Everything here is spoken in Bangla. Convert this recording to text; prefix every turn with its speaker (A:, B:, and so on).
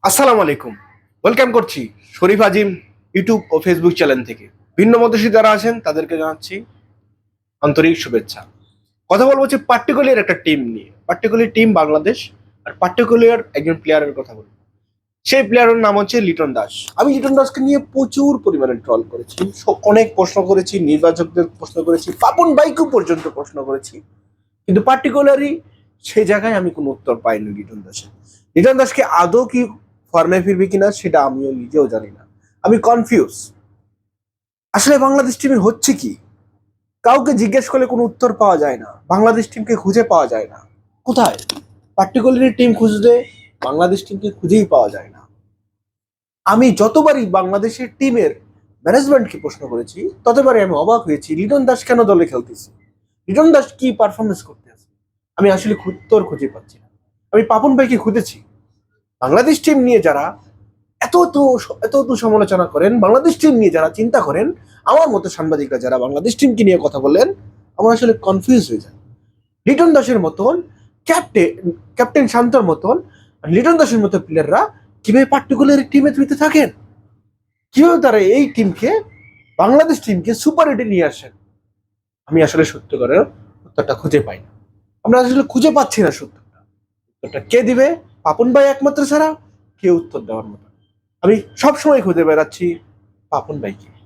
A: আসসালামু আলাইকুম। ওয়েলকাম করছি শরীফ আজিম ইউটিউব ও ফেসবুক চ্যানেল থেকে। ভিন্ন মতসী যারা আছেন তাদেরকে জানাচ্ছি আন্তরিক শুভেচ্ছা। কথা বলবো হচ্ছে পার্টিকুলার একটা টিম নিয়ে, পার্টিকুলার টিম বাংলাদেশ, আর পার্টিকুলার একজন প্লেয়ারের কথা বলবো। সেই প্লেয়ারের নাম হচ্ছে লিটন দাস। আমি লিটন দাসকে নিয়ে প্রচুর পরিমাণে ট্রল করেছি, অনেক প্রশ্ন করেছি, নির্বাচকদের প্রশ্ন করেছি, পাপন বাইকু পর্যন্ত প্রশ্ন করেছি, কিন্তু পার্টিকুলারই সেই জায়গায় আমি কোনো উত্তর পাইনি লিটন দাসের। লিটন দাসকে আদৌ কি ফর্মে ফিরবে কিনা সেটা আমিও নিজেও জানি না। আমি কনফিউজ। আসলে বাংলাদেশ টিমে হচ্ছে কি? কাউকে জিজ্ঞেস করলে কোনো উত্তর পাওয়া যায় না, বাংলাদেশ টিমকে খুঁজে পাওয়া যায় না। কোথায়? পার্টিকুলারলি টিম খুঁজতে বাংলাদেশ টিমকে খুঁজেই পাওয়া যায় না। আমি যতবারই বাংলাদেশের টিমের ম্যানেজমেন্টকে প্রশ্ন করেছি, ততবারই আমি অবাক হয়েছি লিটন দাস কেন দলে খেলতেছে, লিটন দাস কি পারফরমেন্স করতে আছে। আমি আসলে উত্তর খুঁজে পাচ্ছি না। আমি পাপন ভাইকে খুঁজেছি। বাংলাদেশ টিম নিয়ে যারা এত তো এত তো সমালোচনা করেন, বাংলাদেশ টিম নিয়ে যারা চিন্তা করেন, আমার মতো সাংবাদিকরা যারা বাংলাদেশ টিমকে নিয়ে কথা বলেন, আমার আসলে কনফিউজ হয়ে যায়। লিটন দাসের মতন ক্যাপ্টেন ক্যাপ্টেন শান্তর মতন লিটন দাসের মতো প্লেয়াররা কিভাবে পার্টিকুলার টিমে তুইতে থাকেন? কিভাবে তারা এই টিমকে, বাংলাদেশ টিমকে সুপার এইটে নিয়ে আসেন? আমি আসলে সত্যিকারের উত্তরটা খুঁজে পাই না। আমরা আসলে খুঁজে পাচ্ছি না সত্যটা। উত্তরটা কে দিবে? পাপন ভাই একমাত্র ছাড়া কেউ উত্তর দেওয়ার মতো। আমি সবসময় খুঁজে বেড়াচ্ছি পাপন ভাইকে।